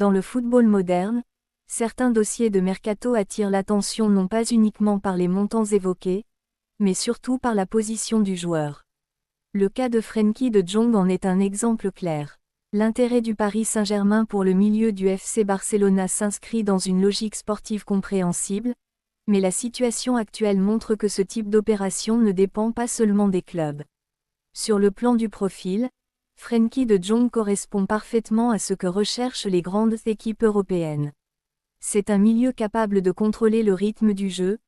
Dans le football moderne, certains dossiers de mercato attirent l'attention non pas uniquement par les montants évoqués, mais surtout par la position du joueur. Le cas de Frenkie de Jong en est un exemple clair. L'intérêt du Paris Saint-Germain pour le milieu du FC Barcelona s'inscrit dans une logique sportive compréhensible, mais la situation actuelle montre que ce type d'opération ne dépend pas seulement des clubs. Sur le plan du profil, Frenkie de Jong correspond parfaitement à ce que recherchent les grandes équipes européennes. C'est un milieu capable de contrôler le rythme du jeu,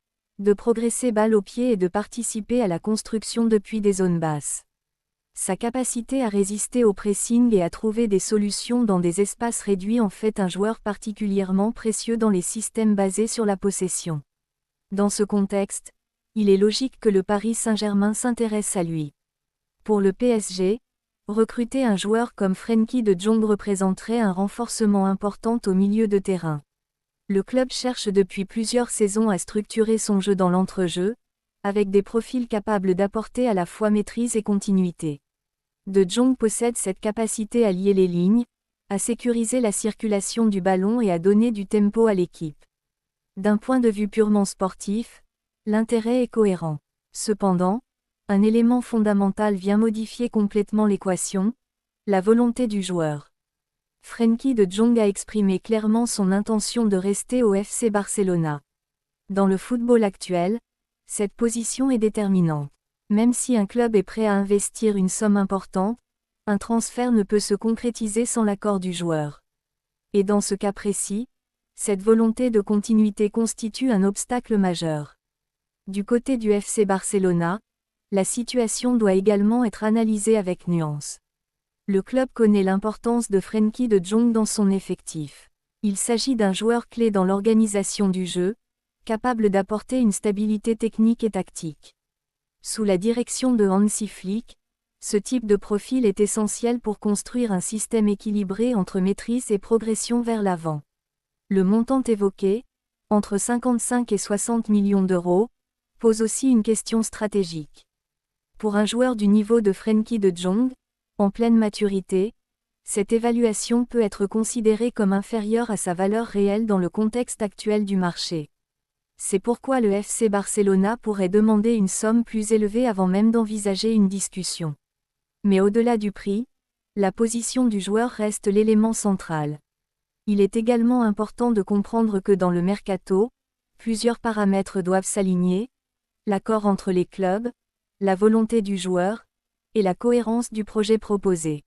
de progresser balle au pied et de participer à la construction depuis des zones basses. Sa capacité à résister au pressing et à trouver des solutions dans des espaces réduits en fait un joueur particulièrement précieux dans les systèmes basés sur la possession. Dans ce contexte, il est logique que le Paris Saint-Germain s'intéresse à lui. Pour le PSG, recruter un joueur comme Frenkie de Jong représenterait un renforcement important au milieu de terrain. Le club cherche depuis plusieurs saisons à structurer son jeu dans l'entrejeu, avec des profils capables d'apporter à la fois maîtrise et continuité. De Jong possède cette capacité à lier les lignes, à sécuriser la circulation du ballon et à donner du tempo à l'équipe. D'un point de vue purement sportif, l'intérêt est cohérent. Cependant, un élément fondamental vient modifier complètement l'équation, la volonté du joueur. Frenkie de Jong a exprimé clairement son intention de rester au FC Barcelona. Dans le football actuel, cette position est déterminante. Même si un club est prêt à investir une somme importante, un transfert ne peut se concrétiser sans l'accord du joueur. Et dans ce cas précis, cette volonté de continuité constitue un obstacle majeur. Du côté du FC Barcelona, la situation doit également être analysée avec nuance. Le club connaît l'importance de Frenkie de Jong dans son effectif. Il s'agit d'un joueur clé dans l'organisation du jeu, capable d'apporter une stabilité technique et tactique. Sous la direction de Hansi Flick, ce type de profil est essentiel pour construire un système équilibré entre maîtrise et progression vers l'avant. Le montant évoqué, entre 55 et 60 millions d'euros, pose aussi une question stratégique. Pour un joueur du niveau de Frenkie de Jong, en pleine maturité, cette évaluation peut être considérée comme inférieure à sa valeur réelle dans le contexte actuel du marché. C'est pourquoi le FC Barcelona pourrait demander une somme plus élevée avant même d'envisager une discussion. Mais au-delà du prix, la position du joueur reste l'élément central. Il est également important de comprendre que dans le mercato, plusieurs paramètres doivent s'aligner, l'accord entre les clubs, la volonté du joueur, et la cohérence du projet proposé.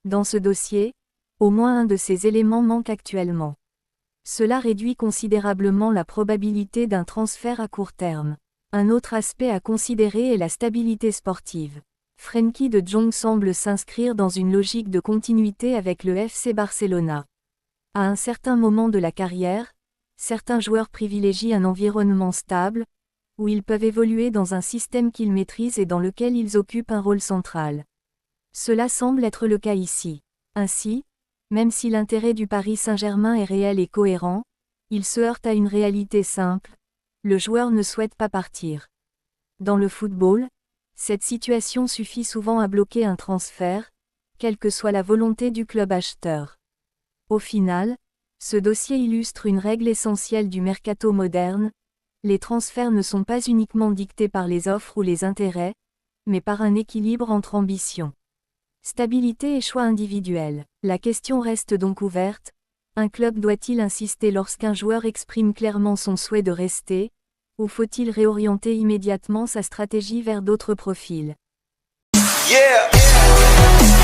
Dans ce dossier, au moins un de ces éléments manque actuellement. Cela réduit considérablement la probabilité d'un transfert à court terme. Un autre aspect à considérer est la stabilité sportive. Frenkie de Jong semble s'inscrire dans une logique de continuité avec le FC Barcelona. À un certain moment de la carrière, certains joueurs privilégient un environnement stable, où ils peuvent évoluer dans un système qu'ils maîtrisent et dans lequel ils occupent un rôle central. Cela semble être le cas ici. Ainsi, même si l'intérêt du Paris Saint-Germain est réel et cohérent, il se heurte à une réalité simple, le joueur ne souhaite pas partir. Dans le football, cette situation suffit souvent à bloquer un transfert, quelle que soit la volonté du club acheteur. Au final, ce dossier illustre une règle essentielle du mercato moderne, les transferts ne sont pas uniquement dictés par les offres ou les intérêts, mais par un équilibre entre ambition, stabilité et choix individuels. La question reste donc ouverte, un club doit-il insister lorsqu'un joueur exprime clairement son souhait de rester, ou faut-il réorienter immédiatement sa stratégie vers d'autres profils? Yeah.